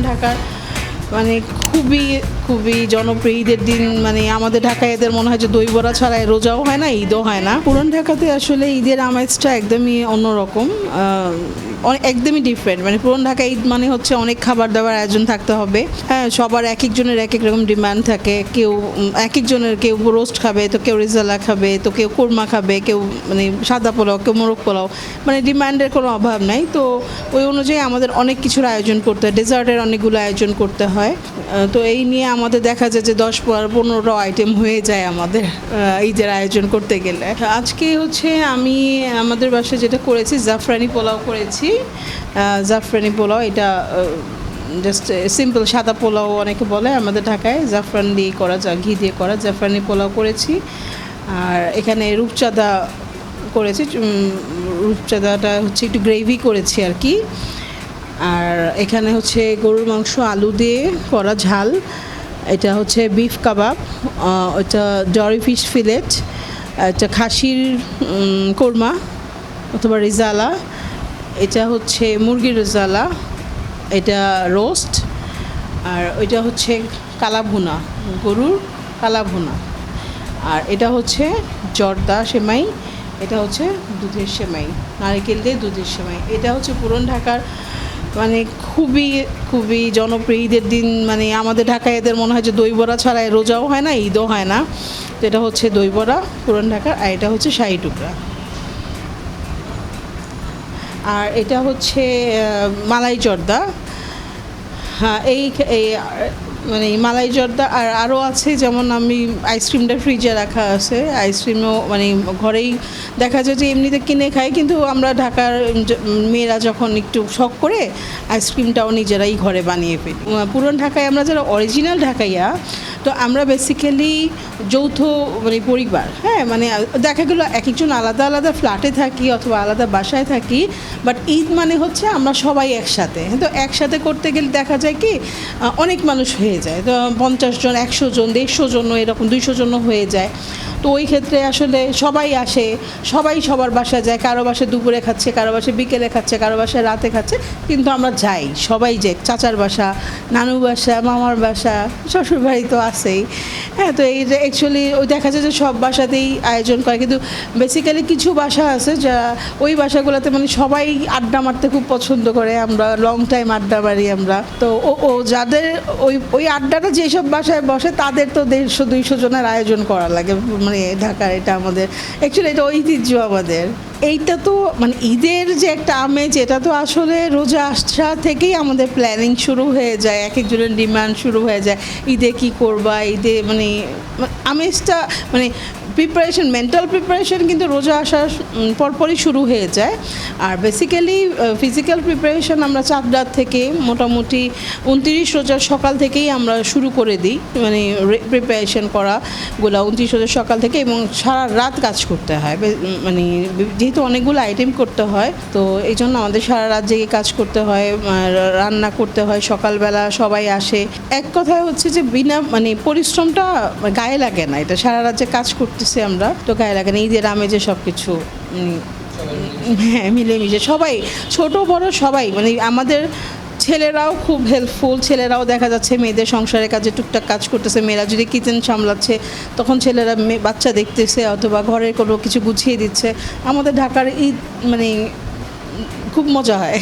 ঢাকার মানে খুবই খুবই জনপ্রিয় ঈদের দিন। মানে আমাদের ঢাকায় এদের মনে হয় যে দই বড়া ছাড়া রোজাও হয় না, ঈদও হয় না। পুরান ঢাকাতে আসলে ঈদের আমেজটা একদমই অন্যরকম, একদমই ডিফারেন্ট। মানে পুরান ঢাকা ঈদ মানে হচ্ছে অনেক খাবার দাবার আয়োজন থাকতে হবে। হ্যাঁ, সবার এক একজনের এক এক রকম ডিমান্ড থাকে। কেউ এক একজনের, কেউ রোস্ট খাবে, তো কেউ রেজালা খাবে, তো কেউ কোরমা খাবে, কেউ মানে সাদা পোলাও, কেউ মোরগ পোলাও। মানে ডিমান্ডের কোনো অভাব নাই। তো ওই অনুযায়ী আমাদের অনেক কিছুর আয়োজন করতে হয়, ডেজার্টের অনেকগুলো আয়োজন করতে হয়। তো এই নিয়ে আমাদের দেখা যায় যে 10-15টা আইটেম হয়ে যায় আমাদের ঈদের আয়োজন করতে গেলে। আজকে হচ্ছে আমি আমাদের বাসায় যেটা করেছি, জাফরানি পোলাও করেছি। জাফরানি পোলাও এটা জাস্ট সিম্পল সাদা পোলাও অনেকে বলে, আমাদের ঢাকায় জাফরান দিয়ে করা, ঘি দিয়ে করা জাফরানি পোলাও করেছি। আর এখানে রূপচাঁদা করেছি। রূপচাঁদাটা হচ্ছে একটু গ্রেভি করেছি আর কি। আর এখানে হচ্ছে গরুর মাংস আলু দিয়ে করা ঝাল, এটা হচ্ছে বিফ কাবাব, এটা ডরি ফিশ ফিলেট, এটা খাসির কোরমা অথবা রেজালা, এটা হচ্ছে মুরগির রেজালা, এটা রোস্ট, আর ওইটা হচ্ছে কালাভুনা, গরুর কালাভুনা। আর এটা হচ্ছে জর্দা সেমাই, এটা হচ্ছে দুধের সেমাই, নারকেল দিয়ে দুধের সেমাই। এটা হচ্ছে পুরান ঢাকার মানে খুবই খুবই জনপ্রিয় ঈদের দিন। মানে আমাদের ঢাকায় এদের মনে হয় যে দই বড়া ছাড়া রোজাও হয় না, ঈদও হয় না। তো এটা হচ্ছে দই বড়া পুরান ঢাকার, আর এটা হচ্ছে শাহী টুকরা। আর এটা হচ্ছে মালাই জর্দা। হ্যাঁ, এই মানে মালাই জর্দা। আর আরও আছে, যেমন আমি আইসক্রিমটা ফ্রিজে রাখা আছে, আইসক্রিমও মানে ঘরেই দেখা যায় যে এমনিতে কিনে খাই, কিন্তু আমরা ঢাকার মেয়েরা যখন একটু শখ করে আইসক্রিমটাও নিজেরাই ঘরে বানিয়ে ফেলি। পুরান ঢাকায় আমরা যারা অরিজিনাল ঢাকাইয়া, তো আমরা বেসিক্যালি যৌথ মানে পরিবার। হ্যাঁ, মানে দেখা গেলো এক একজন আলাদা আলাদা ফ্ল্যাটে থাকি অথবা আলাদা বাসায় থাকি, বাট ঈদ মানে হচ্ছে আমরা সবাই একসাথে। তো একসাথে করতে গেলে দেখা যায় কি অনেক মানুষ হয়ে যায়, তো 50 জন, 100 জন, 150 জন, এরকম 200 জন হয়ে যায়। তো ওই ক্ষেত্রে আসলে সবাই আসে, সবাই সবার বাসায় যায়। কারো বাসায় দুপুরে খাচ্ছে, কারো বাসায় বিকেলে খাচ্ছে, কারো বাসায় রাতে খাচ্ছে, কিন্তু আমরা যাই, সবাই যাই। চাচার বাসা, নানু বাসা, মামার বাসা, শ্বশুরবাড়ি তো আছেই। হ্যাঁ, তো এই যে অ্যাকচুয়ালি ওই দেখা যায় যে সব বাসাতেই আয়োজন করে, কিন্তু বেসিক্যালি কিছু বাসা আছে যারা ওই বাসাগুলোতে মানে সবাই আড্ডা মারতে খুব পছন্দ করে। আমরা লং টাইম আড্ডা মারি আমরা। তো ও যাদের ওই আড্ডাটা যেসব বাসায় বসে তাদের তো 150-200 জনের আয়োজন করা লাগে। মানে ঢাকার এটা আমাদের অ্যাকচুয়ালি এটা ঐতিহ্য আমাদের। এইটা তো মানে ঈদের যে একটা আমেজ, এটা তো আসলে রোজা আসা থেকেই আমাদের প্ল্যানিং শুরু হয়ে যায়, এক একজনের ডিমান্ড শুরু হয়ে যায়, ঈদে কী করবা, ঈদে মানে আমেজটা মানে প্রিপারেশন, মেন্টাল প্রিপারেশন কিন্তু রোজা আসার পরপরই শুরু হয়ে যায়। আর বেসিক্যালি ফিজিক্যাল প্রিপারেশন আমরা চাঁদ রাত থেকে মোটামুটি 29 রোজার সকাল থেকেই আমরা শুরু করে দিই, মানে প্রিপারেশন করাগুলো 29 রোজার সকাল থেকে, এবং সারা রাত কাজ করতে হয়। মানে যেহেতু অনেকগুলো আইটেম করতে হয়, তো এই জন্য আমাদের সারা রাত জেগে কাজ করতে হয়, রান্না করতে হয়। সকালবেলা সবাই আসে, এক কথায় হচ্ছে যে বিনা মানে পরিশ্রমটা গায়ে লাগে না। এটা সারা রাত যে কাজ করতে আমরা, তো গায়ে লাগে না। ঈদের আমেজে সব কিছু হ্যাঁ মিলেমিশে সবাই, ছোট বড় সবাই। মানে আমাদের ছেলেরাও খুব হেল্পফুল, ছেলেরাও দেখা যাচ্ছে মেয়েদের সংসারের কাজে টুকটাক কাজ করতেছে। মেয়েরা যদি কিচেন সামলাচ্ছে, তখন ছেলেরা বাচ্চা দেখতেছে অথবা ঘরের কোনো কিছু গুছিয়ে দিচ্ছে। আমাদের ঢাকার ঈদ মানে খুব মজা হয়।